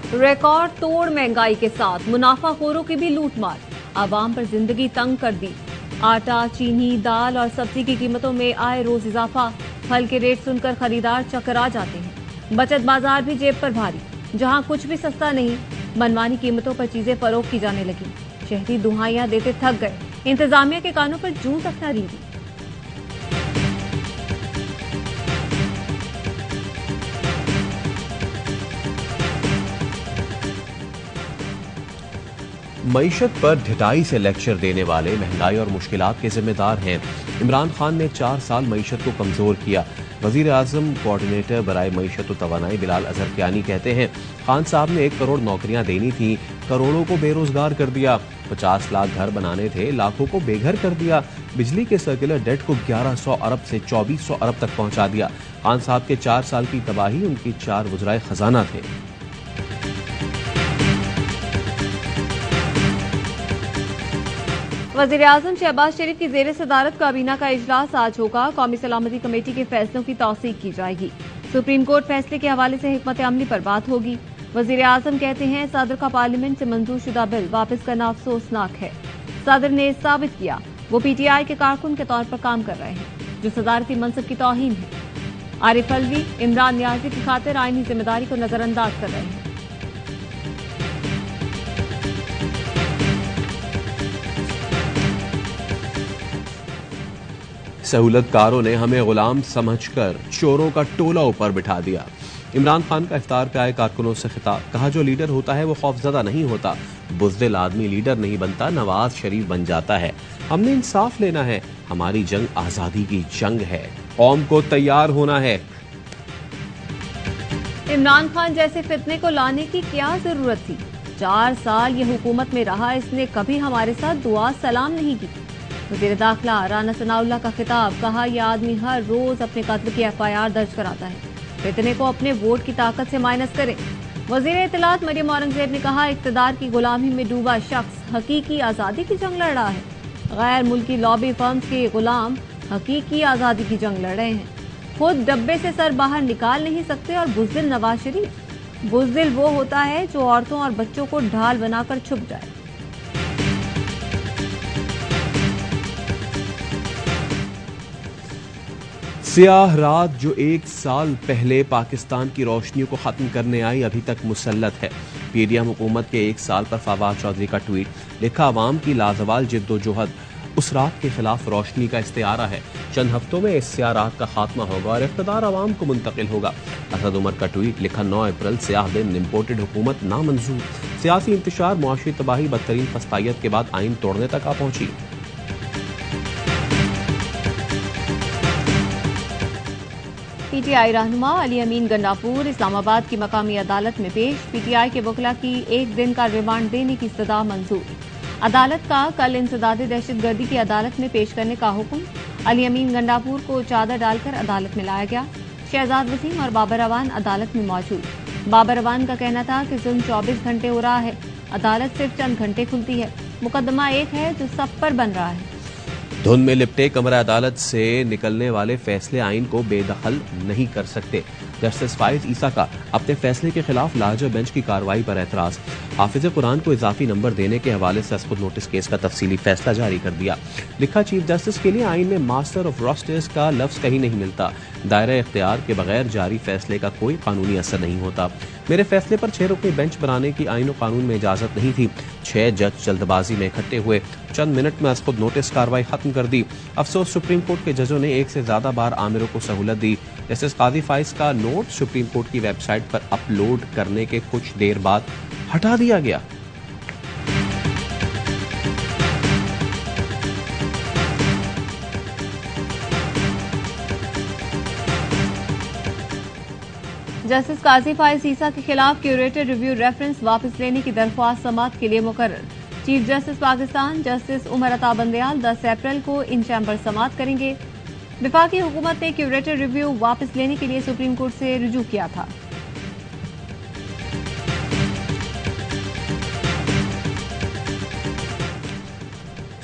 Record तोड़ महंगाई के साथ मुनाफाखोरों की भी लूटमार, आवाम पर जिंदगी तंग कर दी। आटा, चीनी, दाल और सब्जी की कीमतों में आए रोज इजाफा। फल के रेट सुनकर खरीदार चकरा जाते हैं। बचत बाजार भी जेब पर भारी, जहां कुछ भी सस्ता नहीं, मनमानी कीमतों पर चीजें फरोख्त की जाने लगी। शहरी दुहाइयां देते थक गए, इंतजामिया के कानों पर जूं तक न रींगी। मईशत पर ढिठाई से लेक्चर देने वाले महंगाई और मुश्किलात के जिम्मेदार हैं। इमरान खान ने 4 साल मईशत को कमजोर किया। वजीर आजम कोऑर्डिनेटर बराए मईशत और तवानाई बिलाल अजहर कियानी कहते हैं, खान साहब ने 1 करोड़ नौकरियां देनी थी, करोड़ों को बेरोजगार कर दिया। 50 लाख घर बनाने थे, लाखों को बेघर कर दिया। बिजली के सर्कुलर डेट को 1100 अरब से 2400 अरब तक पहुंचा दिया। खान साहब के 4 साल की तबाही उनकी 4 वज़राए खजाना थे। वज़ीर-ए-आज़म शहबाज शरीफ की ज़ेर सदारत काबीना का इजलास आज होगा। कौमी सलामती कमेटी के फैसलों की तौसीक की जाएगी। सुप्रीम कोर्ट फैसले के हवाले से हिकमत अमली पर बात होगी। वज़ीर-ए-आज़म कहते हैं, सदर का पार्लियामेंट से मंजूर शुदा बिल वापस करना अफसोसनाक है। सदर ने साबित किया वो PTI के कारकुन के तौर पर काम कर रहे हैं, जो सदारती मनसब की तौहीन है। आरिफ अलवी इमरान नियाजी की खातिर आईनी जिम्मेदारी को नजरअंदाज कर रहे हैं। सहूलतकारों ने हमें गुलाम समझकर चोरों का टोला ऊपर बिठा दिया। इमरान खान का इफ्तार पे आए कारकुनों से खिताब, कहा जो लीडर होता है वो खौफजदा नहीं होता। बुज़दिल आदमी लीडर नहीं बनता, नवाज शरीफ बन जाता है। हमने इंसाफ लेना है, हमारी जंग आजादी की जंग है, कौम को तैयार होना है। इमरान खान जैसे फितने को लाने की क्या जरूरत थी? 4 साल ये हुकूमत में रहा, इसने कभी हमारे साथ दुआ सलाम नहीं की। वज़ीर दाखिला राना सनाउल्लाह का खिताब, कहा यह आदमी हर रोज अपने कत्ल की FIR दर्ज कराता है, फितने को अपने वोट की ताकत से माइनस करें। वज़ीर इत्तलात मरियम औरंगजेब ने कहा, इक़्तिदार की गुलामी में डूबा शख्स हकीकी आज़ादी की जंग लड़ रहा है। गैर मुल्की लॉबी फर्म्स के गुलाम हकीकी आज़ादी की जंग लड़ रहे हैं, खुद डब्बे से सर बाहर निकाल नहीं सकते। और बुज़दिल नवाज शरीफ, बुज़दिल वो होता है जो औरतों और बच्चों को ढाल बनाकर छुप जाए। सियाह रात जो 1 साल पहले पाकिस्तान की रोशनियों को खत्म करने आई, अभी तक मुसल्लत है। PDM हुकूमत के 1 साल पर फवाद चौधरी का ट्वीट, लिखा अवाम की लाजवाल जिद्दोजहद उस रात के खिलाफ रोशनी का इस्तिआरा है। चंद हफ्तों में इस सियाह रात का खात्मा होगा और इख्तिदार अवाम को मुंतकिल होगा। असद उमर का ट्वीट, लिखा 9 अप्रैल सियाह दिन, इम्पोर्टेड हुकूमत नामंजूर। सियासी इंतशार, मुआशरी तबाही बदतरीन फस्तायत के बाद आइन तोड़ने तक आ पहुंची। PTI रहनुमा अली अमीन गंडापुर इस्लामाबाद की मकामी अदालत में पेश। PTI के वकला की 1 दिन का रिमांड देने की इस्तदा मंजूर। अदालत का कल इंसदाद दहशतगर्दी की अदालत में पेश करने का हुक्म। अली अमीन गंडापुर को चादर डालकर अदालत में लाया गया। शहजाद वसीम और बाबर अवान अदालत में मौजूद। बाबर अवान का कहना था कि जुल्म 24 घंटे हो रहा है, अदालत सिर्फ चंद घंटे खुलती है। मुकदमा एक है जो सब पर बन रहा है। धुंध में लिपटे कमरा अदालत से निकलने वाले फैसले आइन को बेदखल नहीं कर सकते। जस्टिस फाइज ईसा का अपने फैसले के खिलाफ लार्जर बेंच की कार्रवाई पर एतराज। हाफिज कुरान को इजाफी नंबर देने के हवाले से असखुद नोटिस केस का तफसीली फैसला जारी कर दिया। लिखा, चीफ जस्टिस के लिए आइन में मास्टर ऑफ रोस्टर्स का लफ्ज कहीं नहीं मिलता। दायरा इख्तियार के बगैर जारी फैसले का कोई कानूनी असर नहीं होता। मेरे फैसले पर 6 रुकनी बेंच बनाने की आइन और कानून में इजाजत नहीं थी। 6 जज जल्दबाजी में इकट्ठे हुए, चंद मिनट में असखुद नोटिस कार्रवाई खत्म कर दी। अफसोस, सुप्रीम कोर्ट के जजों ने 1 से ज्यादा बार आमिरों को सहूलत दी। जस्टिस काजी फाइज का नोट सुप्रीम कोर्ट की वेबसाइट पर अपलोड करने के कुछ देर बाद हटा दिया गया। जस्टिस काजी फाइज ईसा के खिलाफ क्यूरेटर रिव्यू रेफरेंस वापस लेने की दरख्वास्त समाअत के लिए मुकर्रर। Chief justice Pakistan justice Umar Ata Bandial 10 अप्रैल को इन चैम्बर समाअत करेंगे। वफाकी हुकूमत ने क्यूरेटर रिव्यू वापस लेने के लिए सुप्रीम कोर्ट से रुजू किया था।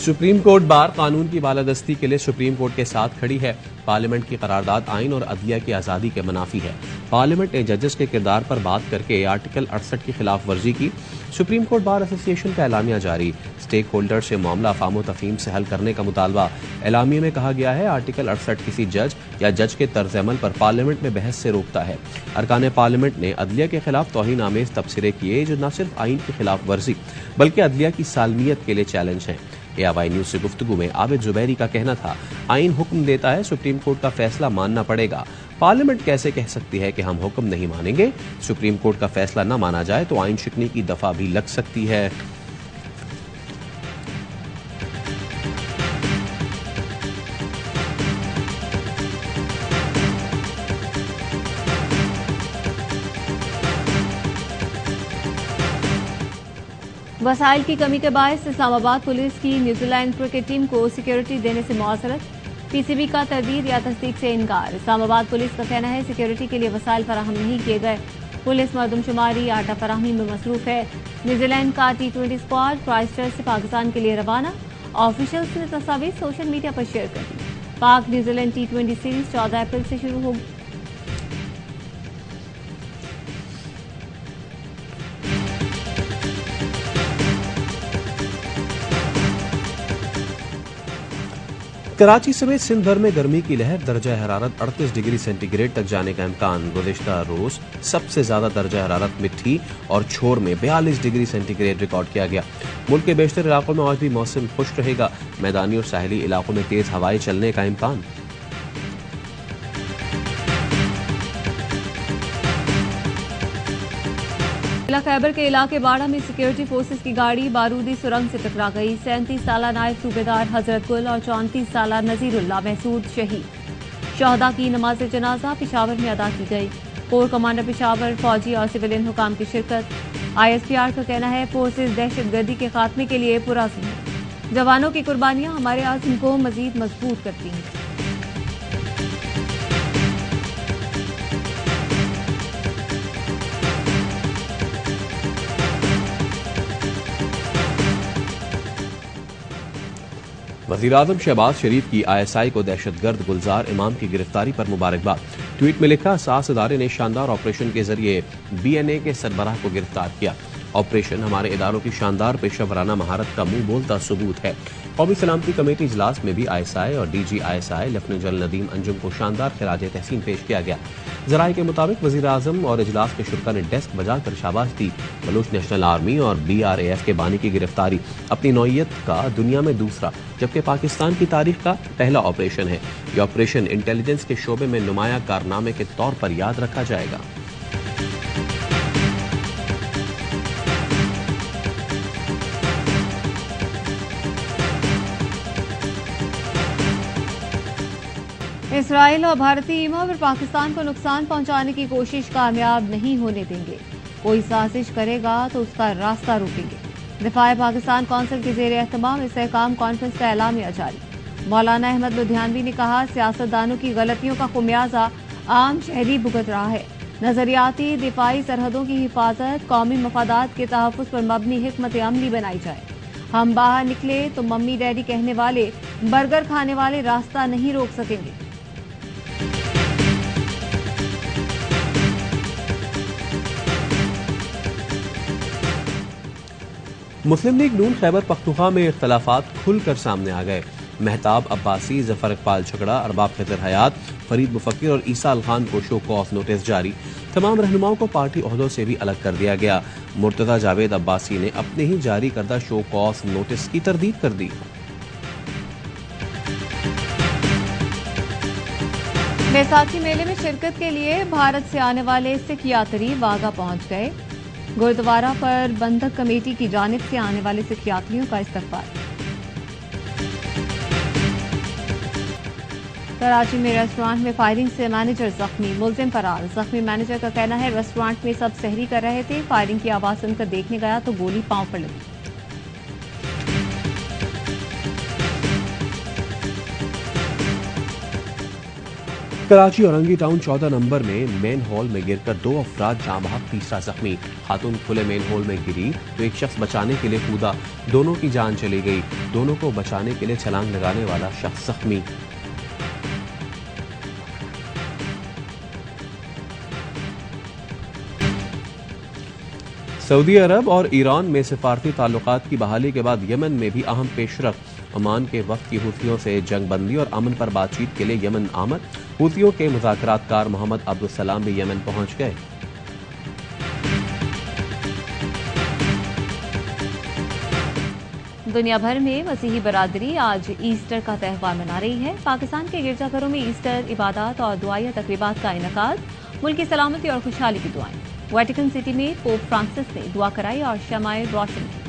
सुप्रीम कोर्ट बार कानून की बालादस्ती के लिए सुप्रीम कोर्ट के साथ खड़ी है। पार्लियामेंट की करारदाद आइन और अदलिया की आजादी के मुनाफी है। पार्लियामेंट ने जजेस के किरदार पर बात करके आर्टिकल 68 की खिलाफ वर्जी की। सुप्रीम कोर्ट बार एसोसिएशन का एलामिया जारी, स्टेक होल्डर से मामला अफाम तफहीम से हल करने का मुतालबा। एलामिया में कहा गया है आर्टिकल 68 किसी जज या जज के तर्ज अमल पर पार्लियामेंट में बहस से रोकता है। अरकान पार्लियामेंट ने अदलिया के खिलाफ तौहीन आमेज तबसरे किए जो न सिर्फ आइन की खिलाफ वर्जी बल्कि अदलिया की सालमियत के लिए चैलेंज हैं। AIY न्यूज से गुफ्तगू में आबिद जुबैरी का कहना था, आइन हुक्म देता है, सुप्रीम कोर्ट का फैसला मानना पड़ेगा। पार्लियामेंट कैसे कह सकती है कि हम हुक्म नहीं मानेंगे? सुप्रीम कोर्ट का फैसला न माना जाए तो आइन शिकने की दफा भी लग सकती है। वसाइल की कमी के बायस इस्लामाबाद पुलिस की न्यूजीलैंड क्रिकेट टीम को सिक्योरिटी देने से मुआसरत। PCB का तरदीद या तस्दीक से इनकार। इस्लामाबाद पुलिस का कहना है सिक्योरिटी के लिए वसाइल फराहम नहीं किए गए। पुलिस मरदमशुमारी आटा फराहमी में मसरूफ है। न्यूजीलैंड का T20 स्क्वाड क्राइस्टचर्च से पाकिस्तान के लिए रवाना। ऑफिशियल्स ने तस्वीर सोशल मीडिया पर शेयर कर दी। पाक न्यूजीलैंड T20 सीरीज 14 अप्रैल से शुरू होगी। कराची समेत सिंध भर में गर्मी की लहर, दर्जा हरारत 38 डिग्री सेंटीग्रेड तक जाने का इम्कान। गुज़िश्ता रोज सबसे ज्यादा दर्जा हरारत मिट्टी और छोर में 42 डिग्री सेंटीग्रेड रिकॉर्ड किया गया। मुल्क के बेशतर इलाकों में आज भी मौसम खुश्क रहेगा। मैदानी और साहली इलाकों में तेज हवाएं चलने का इम्कान। खैबर के इलाके बाड़ा में सिक्योरिटी फोर्सेस की गाड़ी बारूदी सुरंग से टकरा गई। 37 साला नायब सूबेदार हजरत गुल और 34 साला नजीरुल्लाह महसूद शहीद। शहदा की नमाज जनाजा पिशावर में अदा की गई। कोर कमांडर पिशावर, फौजी और सिविलियन हुकाम की शिरकत। ISPR का कहना है फोर्सेस दहशतगर्दी के खात्मे के लिए पुरअज़्म हैं। जवानों की कुर्बानियां हमारे आज़म को मजीद मजबूत करती हैं। वज़ीर-ए-आज़म शहबाज शरीफ की ISI को दहशतगर्द गुलजार इमाम की गिरफ्तारी पर मुबारकबाद। ट्वीट में लिखा, सास इदारे ने शानदार ऑपरेशन के जरिए BNA के सरबराह को गिरफ्तार किया। ऑपरेशन हमारे इदारों की शानदार पेशेवराना महारत का मुंह बोलता सबूत है। कौमी सलामती कमेटी इजलास में भी ISI और DG ISI lieutenant general Nadeem Anjum को शानदार खिराज तहसीन पेश किया गया। ज़राए के मुताबिक वज़ीर-ए-आज़म और इजलास के शुरा ने डेस्क बजाकर शाबाश दी। बलूच नेशनल आर्मी और BRAF के बानी की गिरफ्तारी अपनी नौइयत का दुनिया में दूसरा जबकि पाकिस्तान की तारीख का पहला ऑपरेशन है। यह ऑपरेशन इंटेलिजेंस के शोबे में नुमाया कारनामे के तौर पर याद रखा जाएगा। इसराइल और भारतीय ईमा पर पाकिस्तान को नुकसान पहुंचाने की कोशिश कामयाब नहीं होने देंगे। कोई साजिश करेगा तो उसका रास्ता रोकेंगे। दिफाए पाकिस्तान कौंसिल के ज़ेर एहतमाम इस्तेहकाम कॉन्फ्रेंस का एलामिया जारी। मौलाना अहमद लुधियानवी ने कहा, सियासतदानों की गलतियों का खुमियाजा आम शहरी भुगत रहा है। नजरियाती दिफाई सरहदों की हिफाजत कौमी मफादात के तहफ़्फ़ुज़ पर मबनी हिकमत अमली बनाई जाए। हम बाहर निकले तो मम्मी डैडी कहने वाले, बर्गर खाने वाले रास्ता नहीं रोक सकेंगे। मुस्लिम लीग नून खैबर पख्तूनख्वा में इख्तलाफात खुलकर सामने आ गए। महताब अब्बासी, जफर इकबाल छकड़ा, अरबाब खिजर हयात, फरीद मुफक्किर और ईसा अल खान को शो कॉज नोटिस जारी। तमाम रहनुमाओं को पार्टी ओहदों से भी अलग कर दिया गया। मुर्तजा जावेद अब्बासी ने अपने ही जारी करदा शो कॉज नोटिस की तरदीद कर दी। बैसाखी मेले में शिरकत के लिए भारत से आने वाले सिख यात्री वाघा पहुंच गए। गुरुद्वारा पर बंधक कमेटी की जानिब से आने वाले सिख यात्रियों का इस्तकबाल। कराची में रेस्टोरेंट में फायरिंग से मैनेजर जख्मी, मुलजिम फरार। जख्मी मैनेजर का कहना है रेस्टोरेंट में सब सहरी कर रहे थे, फायरिंग की आवाज सुनकर देखने गया तो गोली पांव पर लगी। कराची औरंगी टाउन 14 नंबर में मेन हॉल में गिरकर 2 अफराद जाँ बहक, तीसरा जख्मी। खातून खुले मेन हॉल में गिरी तो एक शख्स बचाने के लिए कूदा, दोनों की जान चली गई। दोनों को बचाने के लिए छलांग लगाने वाला शख्स जख्मी। सऊदी अरब और ईरान में सिफारती ताल्लुकात की बहाली के बाद यमन में भी अहम पेशरफ। ओमान के वक्त की हूथियों से जंगबंदी और अमन पर बातचीत के लिए यमन आमद। हूथियों के मुज़ाकरातकार मोहम्मद अब्दुल सलाम भी यमन पहुंच गए। दुनिया भर में मसीही बरादरी आज ईस्टर का त्यौहार मना रही है। पाकिस्तान के गिरजाघरों में ईस्टर इबादत और दुआया तकरीबात का इनेकाद। मुल्क की सलामती और खुशहाली की दुआएं। वेटिकन सिटी में पोप फ्रांसिस ने दुआ कराई और शमाए रोशन की।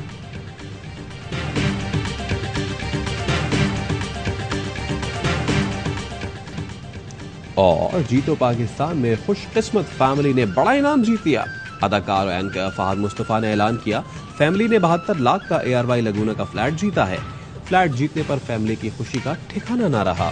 और जीतो पाकिस्तान में खुशकिस्मत फैमिली ने बड़ा इनाम जीत लिया। अदाकार और एंकर फहद मुस्तफा ने ऐलान किया, फैमिली ने 72 लाख का ARY लगूना का फ्लैट जीता है। फ्लैट जीतने पर फैमिली की खुशी का ठिकाना ना रहा।